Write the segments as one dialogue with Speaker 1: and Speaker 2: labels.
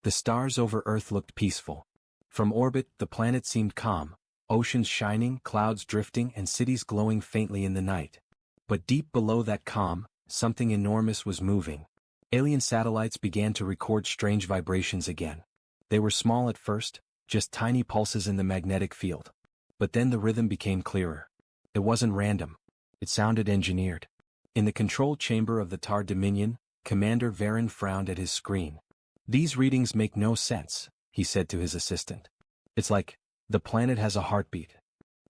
Speaker 1: The stars over Earth looked peaceful. From orbit, the planet seemed calm, oceans shining, clouds drifting, and cities glowing faintly in the night. But deep below that calm, something enormous was moving. Alien satellites began to record strange vibrations again. They were small at first, just tiny pulses in the magnetic field. But then the rhythm became clearer. It wasn't random. It sounded engineered. In the control chamber of the Tar Dominion, Commander Varen frowned at his screen. "These readings make no sense," he said to his assistant. "It's like, the planet has a heartbeat."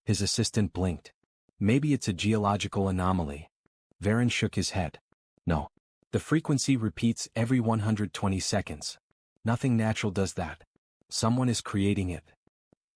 Speaker 1: His assistant blinked. "Maybe it's a geological anomaly." Varen shook his head. "No. The frequency repeats every 120 seconds. Nothing natural does that. Someone is creating it."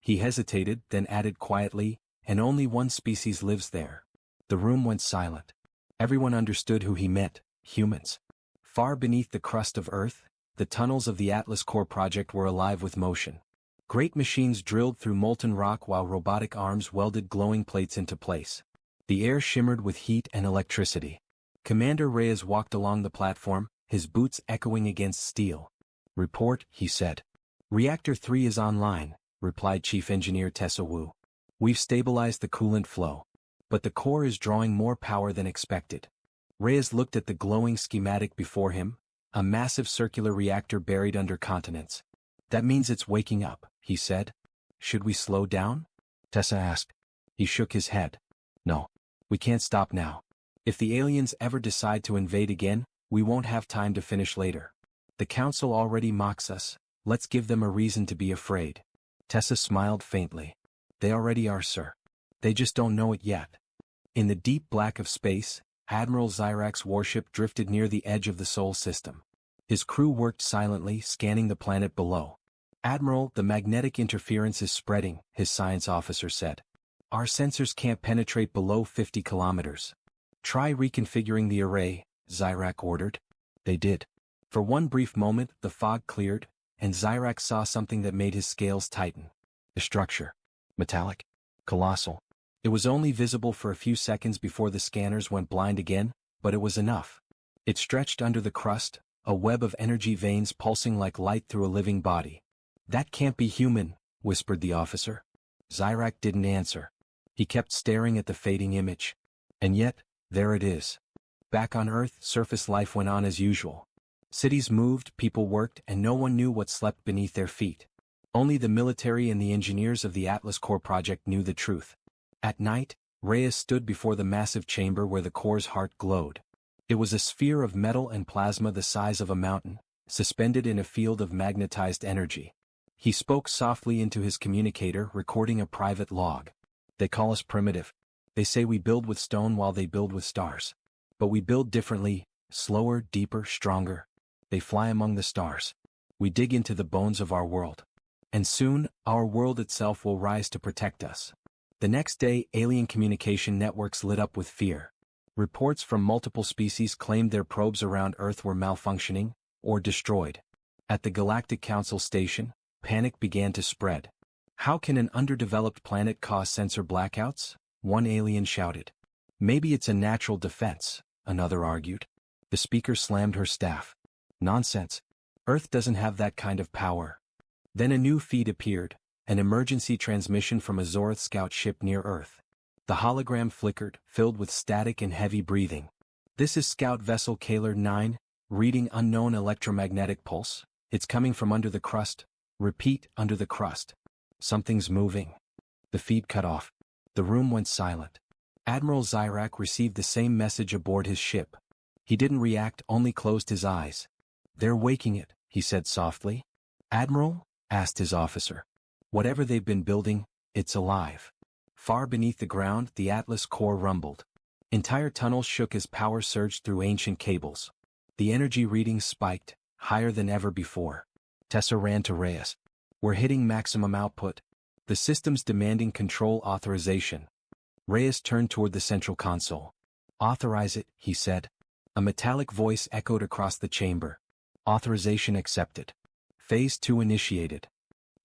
Speaker 1: He hesitated, then added quietly, "And only one species lives there." The room went silent. Everyone understood who he meant: humans. Far beneath the crust of Earth, the tunnels of the Atlas Core project were alive with motion. Great machines drilled through molten rock while robotic arms welded glowing plates into place. The air shimmered with heat and electricity. Commander Reyes walked along the platform, his boots echoing against steel. "Report," he said. "Reactor 3 is online," replied Chief Engineer Tessa Wu. "We've stabilized the coolant flow. But the core is drawing more power than expected." Reyes looked at the glowing schematic before him, a massive circular reactor buried under continents. "That means it's waking up," he said. "Should we slow down?" Tessa asked. He shook his head. "No. We can't stop now. If the aliens ever decide to invade again, we won't have time to finish later. The Council already mocks us. Let's give them a reason to be afraid." Tessa smiled faintly. "They already are, sir. They just don't know it yet." In the deep black of space, Admiral Zyrak's warship drifted near the edge of the Sol system. His crew worked silently, scanning the planet below. "Admiral, the magnetic interference is spreading," his science officer said. "Our sensors can't penetrate below 50 kilometers. Try reconfiguring the array," Zyrak ordered. They did. For one brief moment, the fog cleared, and Zyrak saw something that made his scales tighten. The structure. Metallic. Colossal. It was only visible for a few seconds before the scanners went blind again, but it was enough. It stretched under the crust, a web of energy veins pulsing like light through a living body. "That can't be human," whispered the officer. Zyrak didn't answer. He kept staring at the fading image. And yet, there it is. Back on Earth, surface life went on as usual. Cities moved, people worked, and no one knew what slept beneath their feet. Only the military and the engineers of the Atlas Core project knew the truth. At night, Reyes stood before the massive chamber where the core's heart glowed. It was a sphere of metal and plasma the size of a mountain, suspended in a field of magnetized energy. He spoke softly into his communicator, recording a private log. "They call us primitive. They say we build with stone while they build with stars. But we build differently, slower, deeper, stronger. They fly among the stars. We dig into the bones of our world. And soon, our world itself will rise to protect us." The next day, alien communication networks lit up with fear. Reports from multiple species claimed their probes around Earth were malfunctioning, or destroyed. At the Galactic Council station, panic began to spread. "How can an underdeveloped planet cause sensor blackouts?" one alien shouted. "Maybe it's a natural defense," another argued. The speaker slammed her staff. "Nonsense. Earth doesn't have that kind of power." Then a new feed appeared, an emergency transmission from a Zorath scout ship near Earth. The hologram flickered, filled with static and heavy breathing. "This is Scout Vessel Kaler 9, reading unknown electromagnetic pulse. It's coming from under the crust. Repeat, under the crust. Something's moving." The feed cut off. The room went silent. Admiral Zyrak received the same message aboard his ship. He didn't react, only closed his eyes. "They're waking it," he said softly. "Admiral?" asked his officer. "Whatever they've been building, it's alive." Far beneath the ground, the Atlas core rumbled. Entire tunnels shook as power surged through ancient cables. The energy readings spiked, higher than ever before. Tessa ran to Reyes. "We're hitting maximum output. The system's demanding control authorization." Reyes turned toward the central console. "Authorize it," he said. A metallic voice echoed across the chamber. "Authorization accepted. Phase 2 initiated."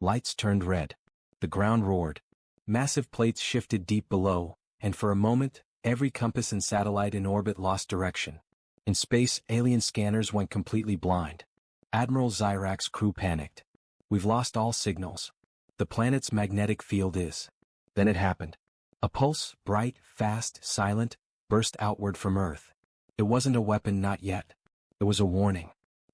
Speaker 1: Lights turned red. The ground roared. Massive plates shifted deep below, and for a moment, every compass and satellite in orbit lost direction. In space, alien scanners went completely blind. Admiral Zyrak's crew panicked. We've lost all signals. The planet's magnetic field is. Then it happened. A pulse, bright, fast, silent, burst outward from Earth. It wasn't a weapon, not yet. It was a warning.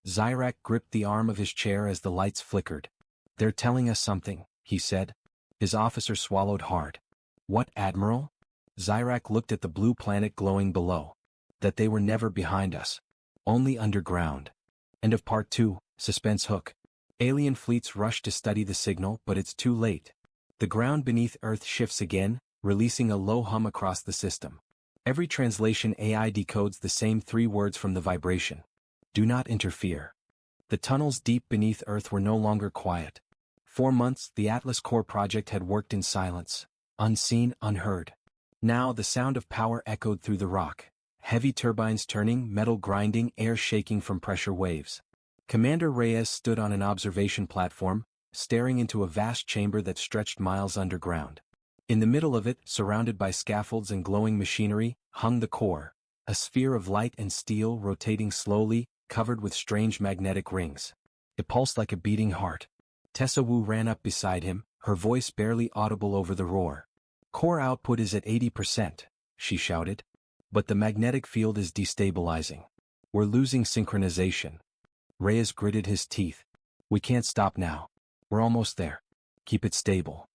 Speaker 1: Zyrak gripped the arm of his chair as the lights flickered. They're telling us something, he said. His officer swallowed hard. What, Admiral? Zyrak looked at the blue planet glowing below. That they were never behind us. Only underground. End of Part 2, Suspense Hook. Alien fleets rush to study the signal, but it's too late. The ground beneath Earth shifts again, releasing a low hum across the system. Every translation AI decodes the same 3 words from the vibration. Do not interfere. The tunnels deep beneath Earth were no longer quiet. For months, the Atlas Core project had worked in silence, unseen, unheard. Now the sound of power echoed through the rock. Heavy turbines turning, metal grinding, air shaking from pressure waves. Commander Reyes stood on an observation platform, staring into a vast chamber that stretched miles underground. In the middle of it, surrounded by scaffolds and glowing machinery, hung the core, a sphere of light and steel rotating slowly, covered with strange magnetic rings. It pulsed like a beating heart. Tessa Wu ran up beside him, her voice barely audible over the roar. Core output is at 80%, she shouted. But the magnetic field is destabilizing. We're losing synchronization. Reyes gritted his teeth. We can't stop now. We're almost there. Keep it stable.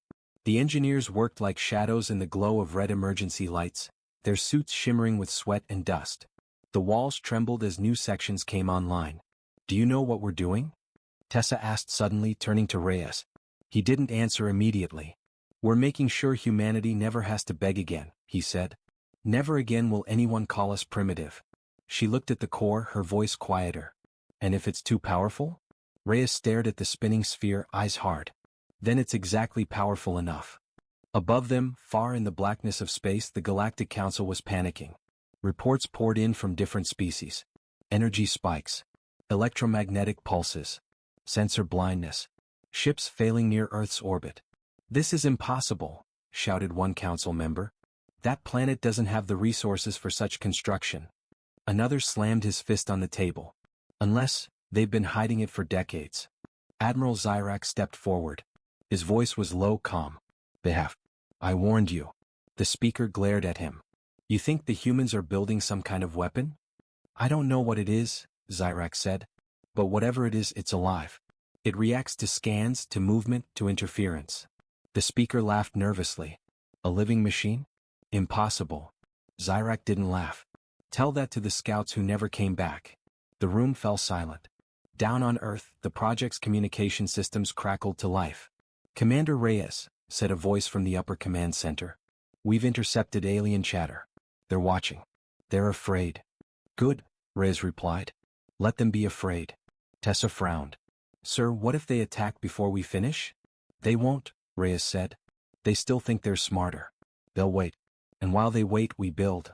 Speaker 1: The engineers worked like shadows in the glow of red emergency lights, their suits shimmering with sweat and dust. The walls trembled as new sections came online. Do you know what we're doing? Tessa asked suddenly, turning to Reyes. He didn't answer immediately. We're making sure humanity never has to beg again, he said. Never again will anyone call us primitive. She looked at the core, her voice quieter. And if it's too powerful? Reyes stared at the spinning sphere, eyes hard. Then it's exactly powerful enough. Above them, far in the blackness of space, the Galactic Council was panicking. Reports poured in from different species. Energy spikes. Electromagnetic pulses. Sensor blindness. Ships failing near Earth's orbit. This is impossible, shouted one council member. That planet doesn't have the resources for such construction. Another slammed his fist on the table. Unless, they've been hiding it for decades. Admiral Zyrak stepped forward. His voice was low, calm. Behaf. I warned you. The speaker glared at him. You think the humans are building some kind of weapon? I don't know what it is, Zyrak said. But whatever it is, it's alive. It reacts to scans, to movement, to interference. The speaker laughed nervously. A living machine? Impossible. Zyrak didn't laugh. Tell that to the scouts who never came back. The room fell silent. Down on Earth, the project's communication systems crackled to life. Commander Reyes, said a voice from the upper command center. We've intercepted alien chatter. They're watching. They're afraid. Good, Reyes replied. Let them be afraid. Tessa frowned. Sir, what if they attack before we finish? They won't, Reyes said. They still think they're smarter. They'll wait. And while they wait, we build.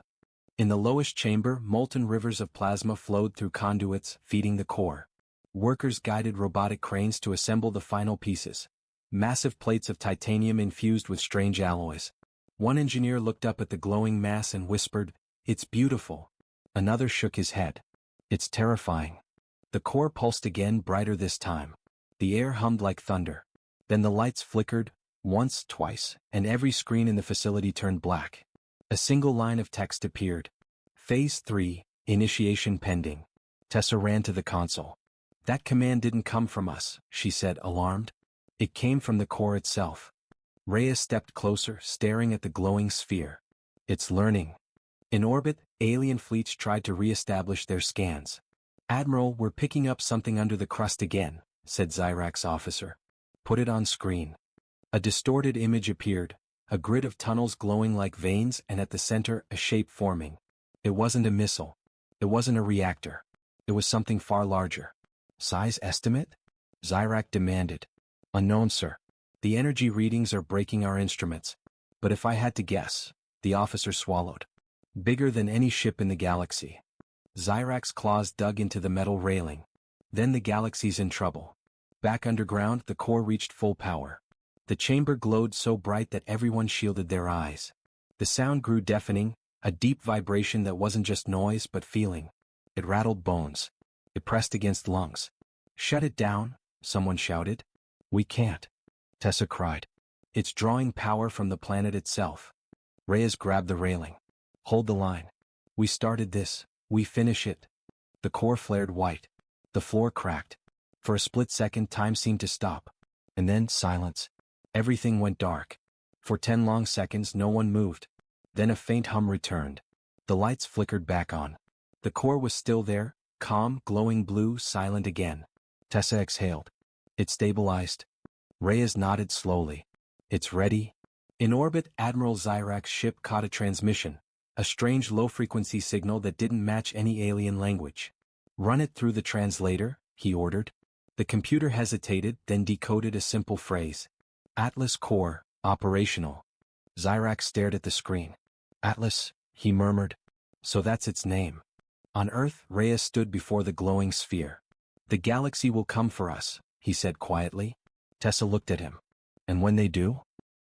Speaker 1: In the lowest chamber, molten rivers of plasma flowed through conduits, feeding the core. Workers guided robotic cranes to assemble the final pieces. Massive plates of titanium infused with strange alloys. One engineer looked up at the glowing mass and whispered, It's beautiful. Another shook his head. It's terrifying. The core pulsed again, brighter this time. The air hummed like thunder. Then the lights flickered, once, twice, and every screen in the facility turned black. A single line of text appeared. Phase 3, initiation pending. Tessa ran to the console. That command didn't come from us, she said, alarmed. It came from the core itself. Reyes stepped closer, staring at the glowing sphere. It's learning. In orbit, alien fleets tried to re-establish their scans. Admiral, we're picking up something under the crust again, said Zyrak's officer. Put it on screen. A distorted image appeared, a grid of tunnels glowing like veins, and at the center, a shape forming. It wasn't a missile. It wasn't a reactor. It was something far larger. Size estimate? Zyrak demanded. Unknown, sir. The energy readings are breaking our instruments. But if I had to guess, the officer swallowed. Bigger than any ship in the galaxy. Zyrak's claws dug into the metal railing. Then the galaxy's in trouble. Back underground, the core reached full power. The chamber glowed so bright that everyone shielded their eyes. The sound grew deafening, a deep vibration that wasn't just noise but feeling. It rattled bones. It pressed against lungs. Shut it down, someone shouted. We can't, Tessa cried. It's drawing power from the planet itself. Reyes grabbed the railing. Hold the line. We started this, we finish it. The core flared white. The floor cracked. For a split second time seemed to stop. And then silence. Everything went dark. For 10 long seconds no one moved. Then a faint hum returned. The lights flickered back on. The core was still there, calm, glowing blue, silent again. Tessa exhaled. It stabilized. Reyes nodded slowly. It's ready. In orbit, Admiral Zyrak's ship caught a transmission, a strange low-frequency signal that didn't match any alien language. Run it through the translator, he ordered. The computer hesitated, then decoded a simple phrase. Atlas core, operational. Zyrak stared at the screen. Atlas, he murmured. So that's its name. On Earth, Reyes stood before the glowing sphere. The galaxy will come for us, he said quietly. Tessa looked at him. And when they do?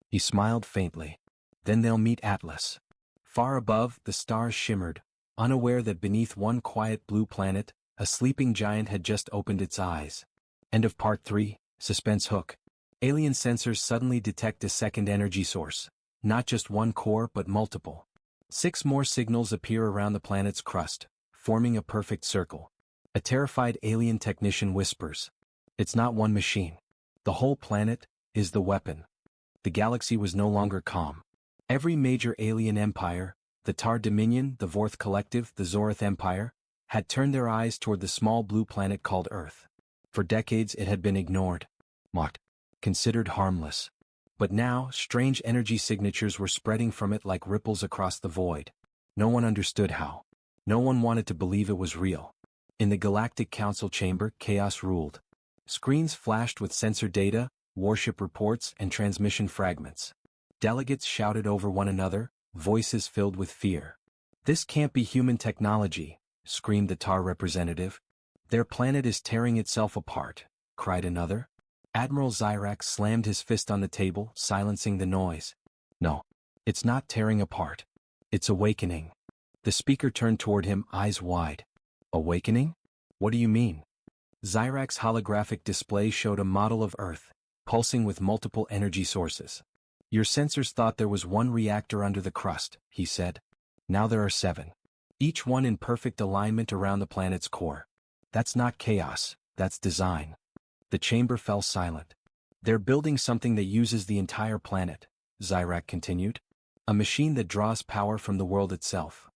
Speaker 1: He smiled faintly. Then they'll meet Atlas. Far above, the stars shimmered, unaware that beneath one quiet blue planet, a sleeping giant had just opened its eyes. End of Part 3, Suspense Hook. Alien sensors suddenly detect a second energy source. Not just one core but multiple. 6 more signals appear around the planet's crust, forming a perfect circle. A terrified alien technician whispers. It's not one machine. The whole planet is the weapon. The galaxy was no longer calm. Every major alien empire, the Tar Dominion, the Vorth Collective, the Zorith Empire, had turned their eyes toward the small blue planet called Earth. For decades it had been ignored, mocked, considered harmless. But now, strange energy signatures were spreading from it like ripples across the void. No one understood how. No one wanted to believe it was real. In the Galactic Council chamber, chaos ruled. Screens flashed with sensor data, warship reports, and transmission fragments. Delegates shouted over one another, voices filled with fear. This can't be human technology, screamed the Tar representative. Their planet is tearing itself apart, cried another. Admiral Zyrak slammed his fist on the table, silencing the noise. No, it's not tearing apart. It's awakening. The speaker turned toward him, eyes wide. Awakening? What do you mean? Zyrak's holographic display showed a model of Earth, pulsing with multiple energy sources. Your sensors thought there was one reactor under the crust, he said. Now there are 7. Each one in perfect alignment around the planet's core. That's not chaos, that's design. The chamber fell silent. They're building something that uses the entire planet, Zyrak continued. A machine that draws power from the world itself.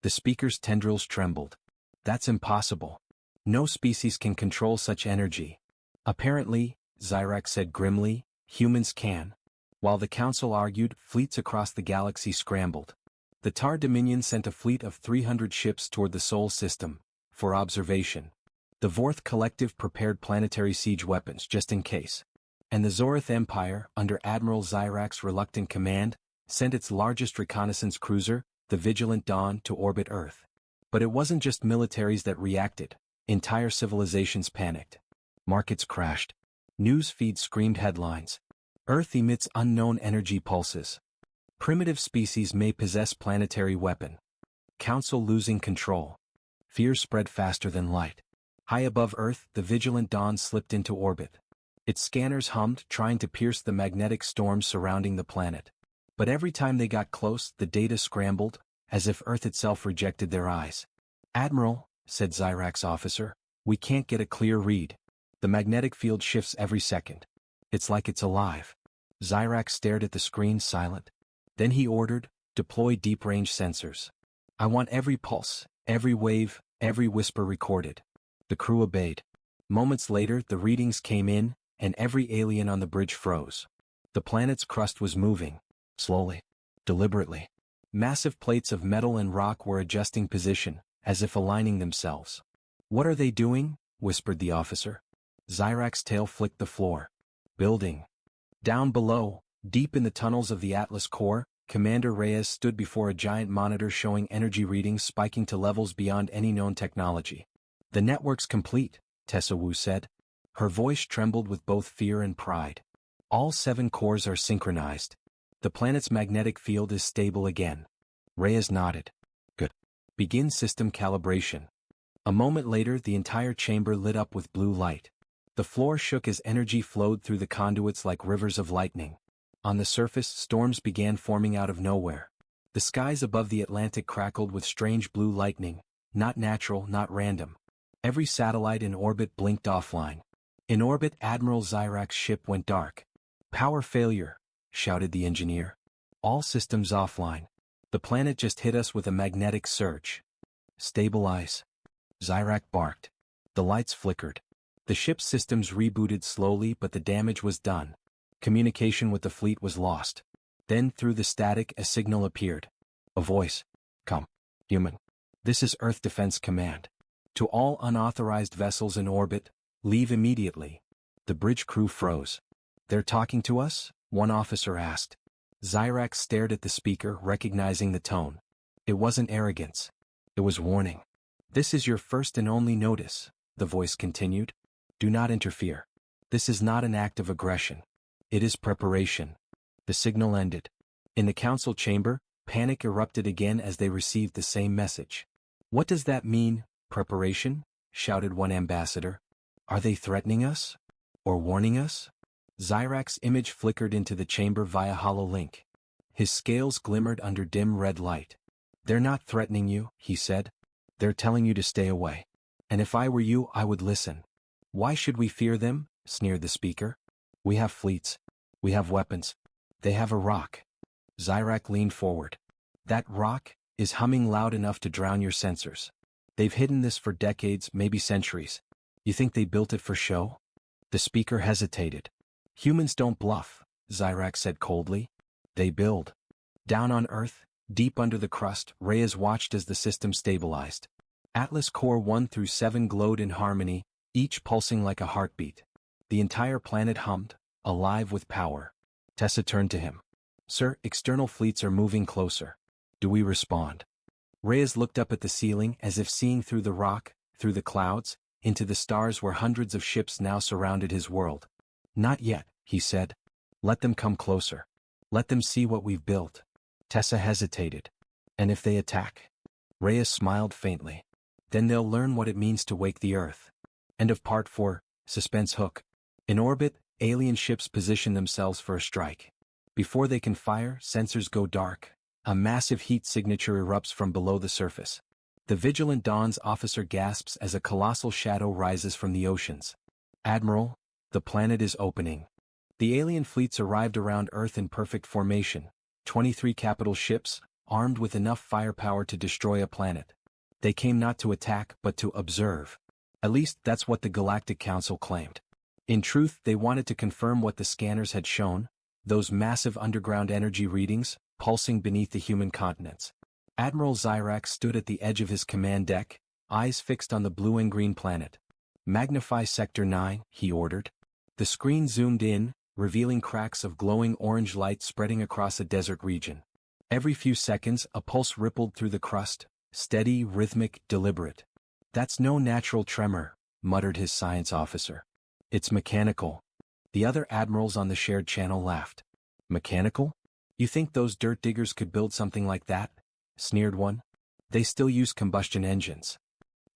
Speaker 1: The speaker's tendrils trembled. That's impossible. No species can control such energy. Apparently, Zyrak said grimly, humans can. While the council argued, fleets across the galaxy scrambled. The Tar Dominion sent a fleet of 300 ships toward the Sol system, for observation. The Vorth Collective prepared planetary siege weapons just in case. And the Zorith Empire, under Admiral Zyrak's reluctant command, sent its largest reconnaissance cruiser, the Vigilant Dawn, to orbit Earth. But it wasn't just militaries that reacted. Entire civilizations panicked. Markets crashed. News feeds screamed headlines. Earth emits unknown energy pulses. Primitive species may possess planetary weapon. Council losing control. Fear spread faster than light. High above Earth, the Vigilant Dawn slipped into orbit. Its scanners hummed, trying to pierce the magnetic storm surrounding the planet. But every time they got close, the data scrambled, as if Earth itself rejected their eyes. Admiral, said Zyrak's officer, we can't get a clear read. The magnetic field shifts every second. It's like it's alive. Zyrak stared at the screen, silent. Then he ordered, deploy deep-range sensors. I want every pulse, every wave, every whisper recorded. The crew obeyed. Moments later, the readings came in, and every alien on the bridge froze. The planet's crust was moving, slowly, deliberately. Massive plates of metal and rock were adjusting position, as if aligning themselves. What are they doing? Whispered the officer. Zyrak's tail flicked the floor. Building. Down below, deep in the tunnels of the Atlas core, Commander Reyes stood before a giant monitor showing energy readings spiking to levels beyond any known technology. The network's complete, Tessa Wu said. Her voice trembled with both fear and pride. All 7 cores are synchronized. The planet's magnetic field is stable again. Reyes nodded. Good. Begin system calibration. A moment later, the entire chamber lit up with blue light. The floor shook as energy flowed through the conduits like rivers of lightning. On the surface, storms began forming out of nowhere. The skies above the Atlantic crackled with strange blue lightning, not natural, not random. Every satellite in orbit blinked offline. In orbit, Admiral Zyrak's ship went dark. "Power failure," shouted the engineer. "All systems offline. The planet just hit us with a magnetic surge." "Stabilize," Zyrak barked. The lights flickered. The ship's systems rebooted slowly, but the damage was done. Communication with the fleet was lost. Then, through the static, a signal appeared. A voice. "Come, human. This is Earth Defense Command. To all unauthorized vessels in orbit, leave immediately." The bridge crew froze. "They're talking to us?" one officer asked. Zyrak stared at the speaker, recognizing the tone. It wasn't arrogance. It was warning. "This is your first and only notice," the voice continued. "Do not interfere. This is not an act of aggression. It is preparation." The signal ended. In the council chamber, panic erupted again as they received the same message. "What does that mean, preparation?" shouted one ambassador. "Are they threatening us? Or warning us?" Zyrak's image flickered into the chamber via hololink. His scales glimmered under dim red light. "They're not threatening you," he said. "They're telling you to stay away. And if I were you, I would listen." "Why should we fear them?" sneered the speaker. "We have fleets. We have weapons. They have a rock." Zyrak leaned forward. "That rock is humming loud enough to drown your sensors. They've hidden this for decades, maybe centuries. You think they built it for show?" The speaker hesitated. "Humans don't bluff," Zyrak said coldly. "They build." Down on Earth, deep under the crust, Reyes watched as the system stabilized. Atlas Core 1 through 7 glowed in harmony, each pulsing like a heartbeat. The entire planet hummed, alive with power. Tessa turned to him. "Sir, external fleets are moving closer. Do we respond?" Reyes looked up at the ceiling as if seeing through the rock, through the clouds, into the stars where hundreds of ships now surrounded his world. "Not yet," he said. "Let them come closer. Let them see what we've built." Tessa hesitated. "And if they attack?" Reyes smiled faintly. "Then they'll learn what it means to wake the Earth." End of Part 4, Suspense Hook. In orbit, alien ships position themselves for a strike. Before they can fire, sensors go dark. A massive heat signature erupts from below the surface. The Vigilant Dawn's officer gasps as a colossal shadow rises from the oceans. "Admiral, the planet is opening." The alien fleets arrived around Earth in perfect formation, 23 capital ships, armed with enough firepower to destroy a planet. They came not to attack but to observe. At least that's what the Galactic Council claimed. In truth, they wanted to confirm what the scanners had shown, those massive underground energy readings, pulsing beneath the human continents. Admiral Zyrak stood at the edge of his command deck, eyes fixed on the blue and green planet. "Magnify Sector 9, he ordered. The screen zoomed in, revealing cracks of glowing orange light spreading across a desert region. Every few seconds, a pulse rippled through the crust, steady, rhythmic, deliberate. "That's no natural tremor," muttered his science officer. "It's mechanical." The other admirals on the shared channel laughed. "Mechanical? You think those dirt diggers could build something like that?" sneered one. "They still use combustion engines."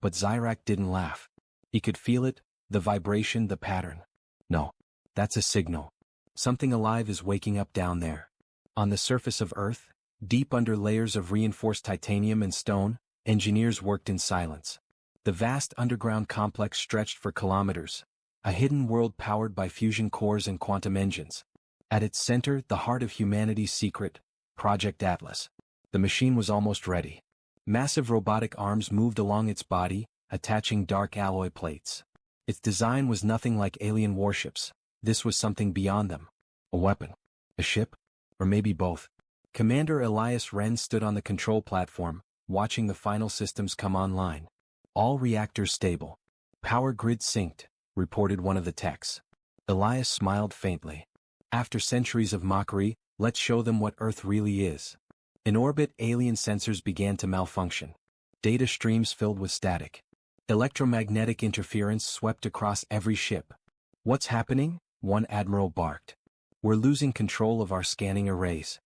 Speaker 1: But Zyrak didn't laugh. He could feel it, the vibration, the pattern. "No. That's a signal. Something alive is waking up down there." On the surface of Earth, deep under layers of reinforced titanium and stone, engineers worked in silence. The vast underground complex stretched for kilometers, a hidden world powered by fusion cores and quantum engines. At its center, the heart of humanity's secret, Project Atlas. The machine was almost ready. Massive robotic arms moved along its body, attaching dark alloy plates. Its design was nothing like alien warships. This was something beyond them. A weapon. A ship? Or maybe both. Commander Elias Wren stood on the control platform, watching the final systems come online. "All reactors stable. Power grid synced," reported one of the techs. Elias smiled faintly. "After centuries of mockery, let's show them what Earth really is." In orbit, alien sensors began to malfunction. Data streams filled with static. Electromagnetic interference swept across every ship. "What's happening?" one admiral barked. "We're losing control of our scanning arrays."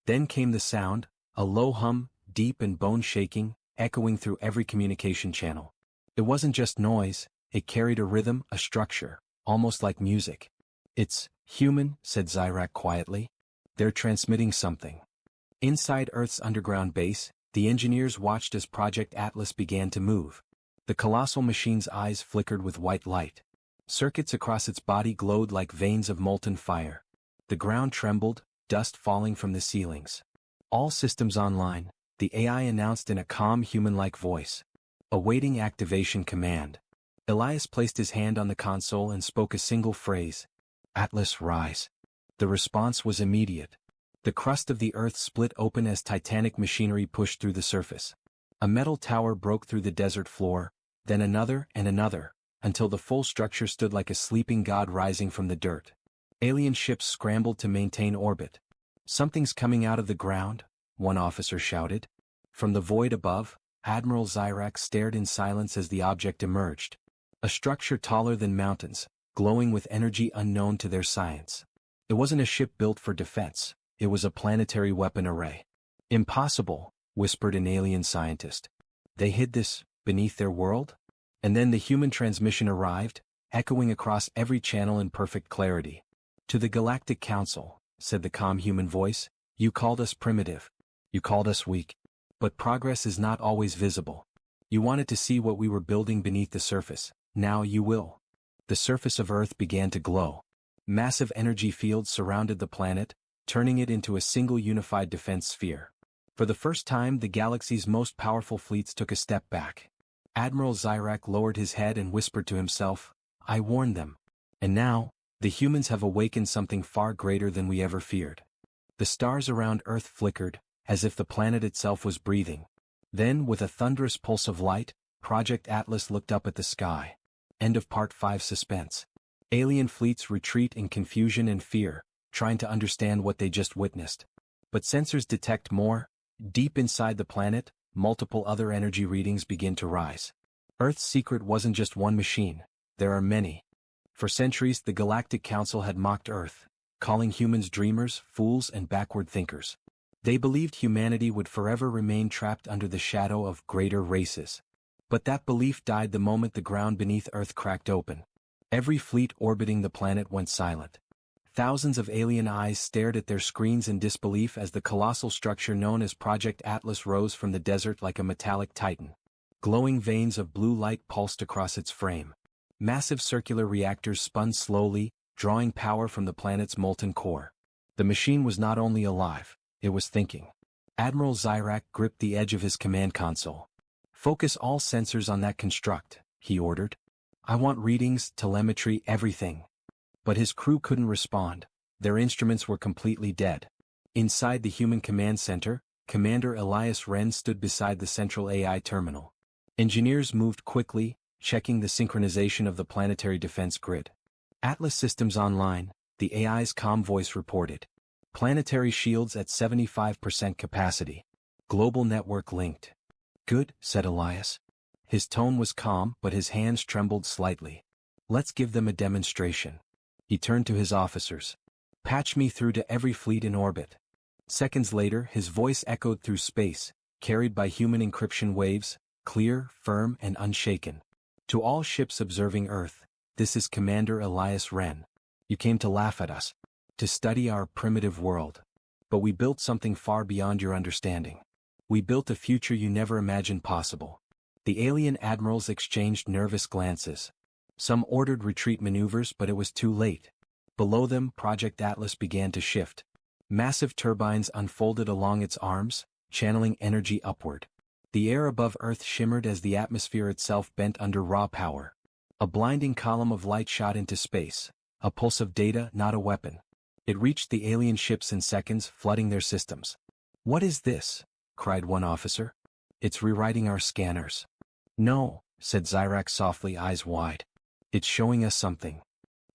Speaker 1: Then came the sound, a low hum, deep and bone-shaking, echoing through every communication channel. It wasn't just noise, it carried a rhythm, a structure. almost like music. "It's human," said Zyrak quietly. "They're transmitting something." Inside Earth's underground base, the engineers watched as Project Atlas began to move. The colossal machine's eyes flickered with white light. Circuits across its body glowed like veins of molten fire. The ground trembled, dust falling from the ceilings. "All systems online," the AI announced in a calm human-like voice. "Awaiting activation command." Elias placed his hand on the console and spoke a single phrase. "Atlas, rise." The response was immediate. The crust of the Earth split open as titanic machinery pushed through the surface. A metal tower broke through the desert floor, then another and another, until the full structure stood like a sleeping god rising from the dirt. Alien ships scrambled to maintain orbit. "Something's coming out of the ground," one officer shouted. From the void above, Admiral Zyrak stared in silence as the object emerged. A structure taller than mountains, glowing with energy unknown to their science. It wasn't a ship built for defense, it was a planetary weapon array. "Impossible," whispered an alien scientist. "They hid this beneath their world?" And then the human transmission arrived, echoing across every channel in perfect clarity. "To the Galactic Council," said the calm human voice, "you called us primitive. You called us weak. But progress is not always visible. You wanted to see what we were building beneath the surface. Now you will." The surface of Earth began to glow. Massive energy fields surrounded the planet, turning it into a single unified defense sphere. For the first time, the galaxy's most powerful fleets took a step back. Admiral Zyrak lowered his head and whispered to himself, "I warned them. And now, the humans have awakened something far greater than we ever feared." The stars around Earth flickered, as if the planet itself was breathing. Then, with a thunderous pulse of light, Project Atlas looked up at the sky. End of Part 5. Suspense. Alien fleets retreat in confusion and fear, trying to understand what they just witnessed. But sensors detect more. Deep inside the planet, multiple other energy readings begin to rise. Earth's secret wasn't just one machine, there are many. For centuries the Galactic Council had mocked Earth, calling humans dreamers, fools, and backward thinkers. They believed humanity would forever remain trapped under the shadow of greater races. But that belief died the moment the ground beneath Earth cracked open. Every fleet orbiting the planet went silent. Thousands of alien eyes stared at their screens in disbelief as the colossal structure known as Project Atlas rose from the desert like a metallic titan. Glowing veins of blue light pulsed across its frame. Massive circular reactors spun slowly, drawing power from the planet's molten core. The machine was not only alive, it was thinking. Admiral Zyrak gripped the edge of his command console. "Focus all sensors on that construct," he ordered. "I want readings, telemetry, everything." But his crew couldn't respond. Their instruments were completely dead. Inside the human command center, Commander Elias Wren stood beside the central AI terminal. Engineers moved quickly, checking the synchronization of the planetary defense grid. "Atlas systems online," the AI's calm voice reported. "Planetary shields at 75% capacity. Global network linked." "Good," said Elias. His tone was calm, but his hands trembled slightly. "Let's give them a demonstration." He turned to his officers. "Patch me through to every fleet in orbit." Seconds later, his voice echoed through space, carried by human encryption waves, clear, firm, and unshaken. "To all ships observing Earth, this is Commander Elias Wren. You came to laugh at us, to study our primitive world. But we built something far beyond your understanding. We built a future you never imagined possible." The alien admirals exchanged nervous glances. Some ordered retreat maneuvers, but it was too late. Below them, Project Atlas began to shift. Massive turbines unfolded along its arms, channeling energy upward. The air above Earth shimmered as the atmosphere itself bent under raw power. A blinding column of light shot into space, a pulse of data, not a weapon. It reached the alien ships in seconds, flooding their systems. "What is this?" cried one officer. "It's rewriting our scanners." "No," said Zyrak softly, eyes wide. "It's showing us something."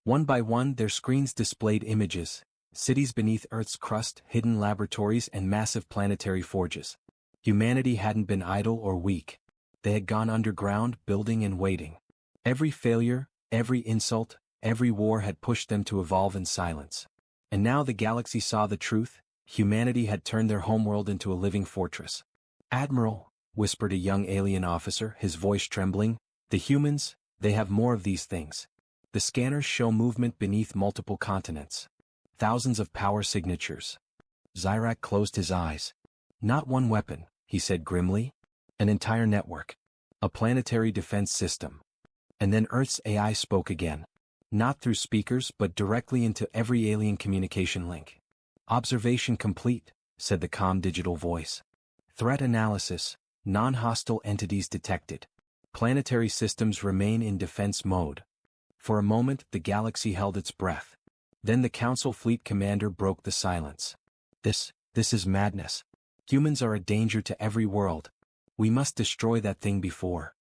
Speaker 1: One by one their screens displayed images, cities beneath Earth's crust, hidden laboratories, and massive planetary forges. Humanity hadn't been idle or weak. They had gone underground, building and waiting. Every failure, every insult, every war had pushed them to evolve in silence. And now the galaxy saw the truth. Humanity had turned their homeworld into a living fortress. "Admiral," whispered a young alien officer, his voice trembling, "the humans, they have more of these things. The scanners show movement beneath multiple continents. Thousands of power signatures. Zyrak closed his eyes. Not one weapon, he said grimly. An entire network. A planetary defense system. And then Earth's AI spoke again. Not through speakers but directly into every alien communication link. Observation complete, said the calm digital voice. Threat analysis, non-hostile entities detected. Planetary systems remain in defense mode. For a moment the galaxy held its breath. Then the Council Fleet Commander broke the silence. This is madness. Humans are a danger to every world. We must destroy that thing before.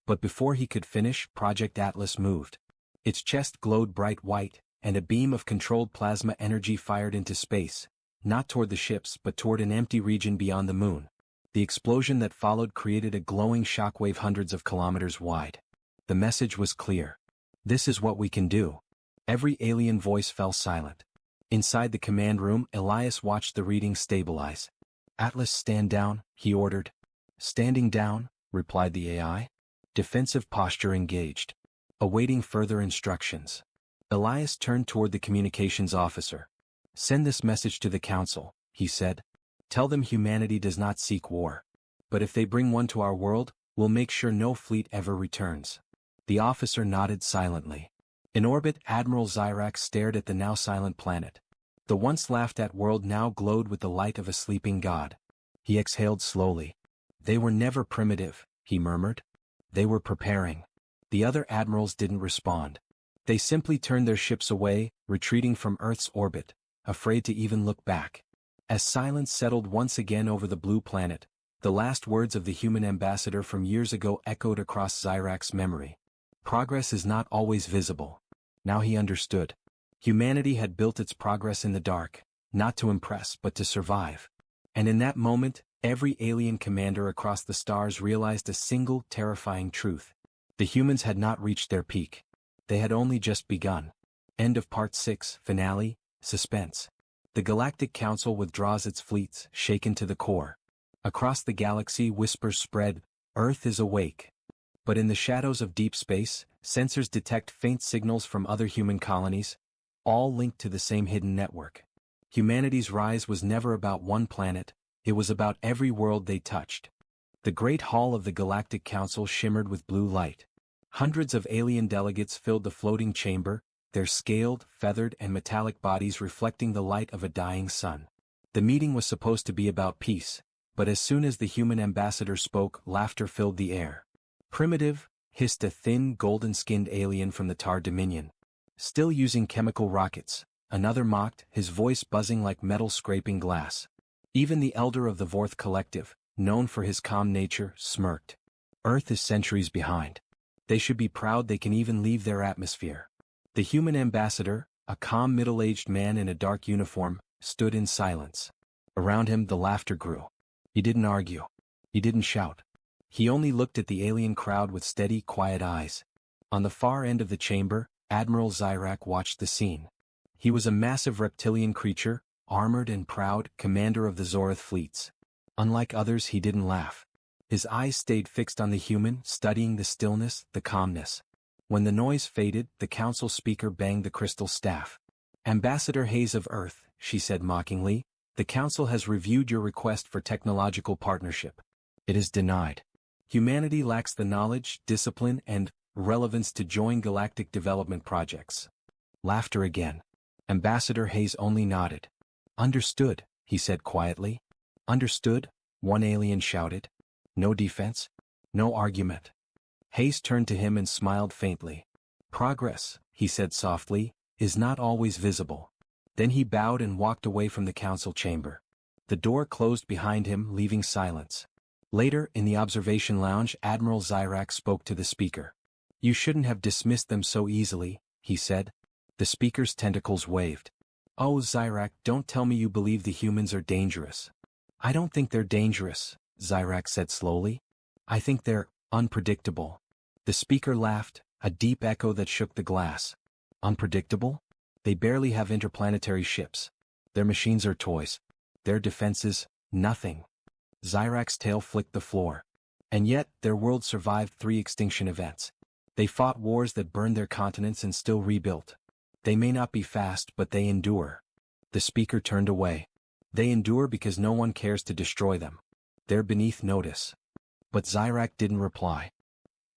Speaker 1: But before he could finish, Project Atlas moved. Its chest glowed bright white, and a beam of controlled plasma energy fired into space, not toward the ships but toward an empty region beyond the moon. The explosion that followed created a glowing shockwave hundreds of kilometers wide. The message was clear. This is what we can do. Every alien voice fell silent. Inside the command room, Elias watched the reading stabilize. Atlas, stand down, he ordered. Standing down, replied the AI. Defensive posture engaged. Awaiting further instructions. Elias turned toward the communications officer. Send this message to the Council, he said. Tell them humanity does not seek war. But if they bring one to our world, we'll make sure no fleet ever returns. The officer nodded silently. In orbit, Admiral Zyrak stared at the now silent planet. The once laughed-at world now glowed with the light of a sleeping god. He exhaled slowly. They were never primitive, he murmured. They were preparing. The other admirals didn't respond. They simply turned their ships away, retreating from Earth's orbit, afraid to even look back. As silence settled once again over the blue planet, the last words of the human ambassador from years ago echoed across Zyrak's memory. Progress is not always visible. Now he understood. Humanity had built its progress in the dark, not to impress but to survive. And in that moment, every alien commander across the stars realized a single terrifying truth. The humans had not reached their peak. They had only just begun. End of Part 6, Finale, Suspense. The Galactic Council withdraws its fleets, shaken to the core. Across the galaxy whispers spread, Earth is awake. But in the shadows of deep space, sensors detect faint signals from other human colonies, all linked to the same hidden network. Humanity's rise was never about one planet, it was about every world they touched. The great hall of the Galactic Council shimmered with blue light. Hundreds of alien delegates filled the floating chamber, their scaled, feathered and metallic bodies reflecting the light of a dying sun. The meeting was supposed to be about peace, but as soon as the human ambassador spoke, laughter filled the air. Primitive, hissed a thin, golden-skinned alien from the Tar Dominion. Still using chemical rockets, another mocked, his voice buzzing like metal scraping glass. Even the elder of the Vorth Collective, known for his calm nature, smirked. Earth is centuries behind. They should be proud they can even leave their atmosphere. The human ambassador, a calm middle-aged man in a dark uniform, stood in silence. Around him the laughter grew. He didn't argue. He didn't shout. He only looked at the alien crowd with steady, quiet eyes. On the far end of the chamber, Admiral Zyrak watched the scene. He was a massive reptilian creature, armored and proud, commander of the Zorith fleets. Unlike others, he didn't laugh. His eyes stayed fixed on the human, studying the stillness, the calmness. When the noise faded, the council speaker banged the crystal staff. Ambassador Hayes of Earth, she said mockingly, the council has reviewed your request for technological partnership. It is denied. Humanity lacks the knowledge, discipline, and relevance to join galactic development projects. Laughter again. Ambassador Hayes only nodded. Understood, he said quietly. Understood, one alien shouted. No defense? No argument. Hayes turned to him and smiled faintly. Progress, he said softly, is not always visible. Then he bowed and walked away from the council chamber. The door closed behind him, leaving silence. Later, in the observation lounge, Admiral Zyrak spoke to the speaker. You shouldn't have dismissed them so easily, he said. The speaker's tentacles waved. Oh, Zyrak, don't tell me you believe the humans are dangerous. I don't think they're dangerous, Zyrak said slowly. I think they're unpredictable. The speaker laughed, a deep echo that shook the glass. Unpredictable? They barely have interplanetary ships. Their machines are toys. Their defenses, nothing. Zyrak's tail flicked the floor. And yet, their world survived 3 extinction events. They fought wars that burned their continents and still rebuilt. They may not be fast, but they endure. The speaker turned away. They endure because no one cares to destroy them. They're beneath notice. But Zyrak didn't reply.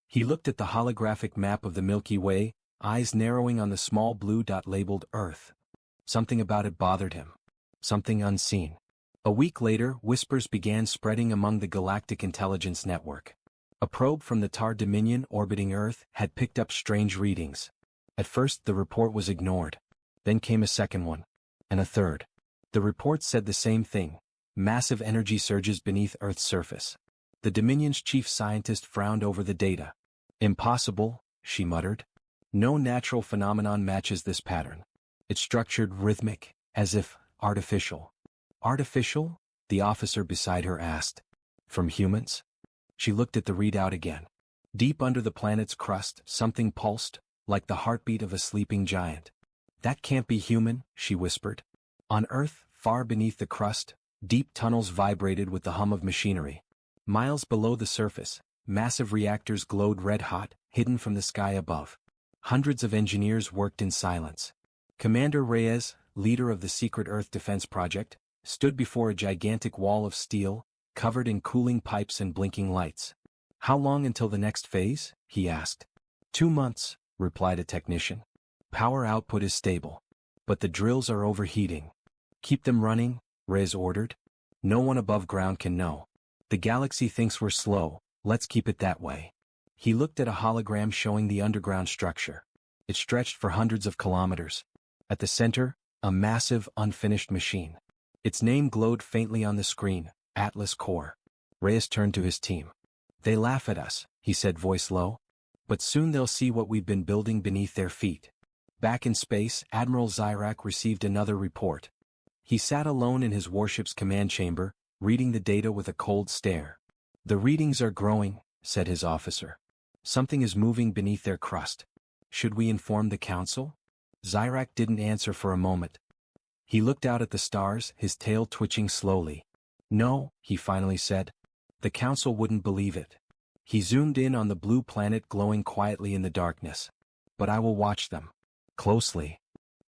Speaker 1: He looked at the holographic map of the Milky Way, eyes narrowing on the small blue dot labeled Earth. Something about it bothered him. Something unseen. A week later, whispers began spreading among the Galactic Intelligence Network. A probe from the Tar Dominion orbiting Earth had picked up strange readings. At first the report was ignored. Then came a second one. And a third. The report said the same thing. Massive energy surges beneath Earth's surface. The Dominion's chief scientist frowned over the data. Impossible, she muttered. No natural phenomenon matches this pattern. It's structured rhythmic, as if artificial. Artificial? The officer beside her asked. From humans? She looked at the readout again. Deep under the planet's crust, something pulsed, like the heartbeat of a sleeping giant. That can't be human, she whispered. On Earth, far beneath the crust, deep tunnels vibrated with the hum of machinery. Miles below the surface, massive reactors glowed red-hot, hidden from the sky above. Hundreds of engineers worked in silence. Commander Reyes, leader of the secret Earth Defense Project, stood before a gigantic wall of steel, covered in cooling pipes and blinking lights. How long until the next phase? He asked. 2 months, replied a technician. Power output is stable. But the drills are overheating. Keep them running, Reyes ordered. No one above ground can know. The galaxy thinks we're slow, let's keep it that way. He looked at a hologram showing the underground structure. It stretched for hundreds of kilometers. At the center, a massive, unfinished machine. Its name glowed faintly on the screen, Atlas Core. Reyes turned to his team. They laugh at us, he said, voice low. But soon they'll see what we've been building beneath their feet. Back in space, Admiral Zyrak received another report. He sat alone in his warship's command chamber, reading the data with a cold stare. The readings are growing, said his officer. Something is moving beneath their crust. Should we inform the council? Zyrak didn't answer for a moment. He looked out at the stars, his tail twitching slowly. No, he finally said. The council wouldn't believe it. He zoomed in on the blue planet glowing quietly in the darkness. But I will watch them. Closely.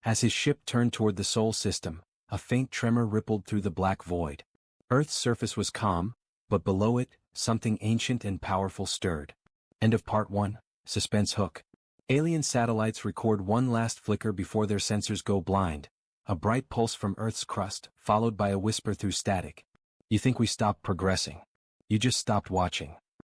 Speaker 1: As his ship turned toward the Sol system, a faint tremor rippled through the black void. Earth's surface was calm, but below it, something ancient and powerful stirred. End of Part 1, Suspense Hook. Alien satellites record one last flicker before their sensors go blind. A bright pulse from Earth's crust, followed by a whisper through static. You think we stopped progressing. You just stopped watching.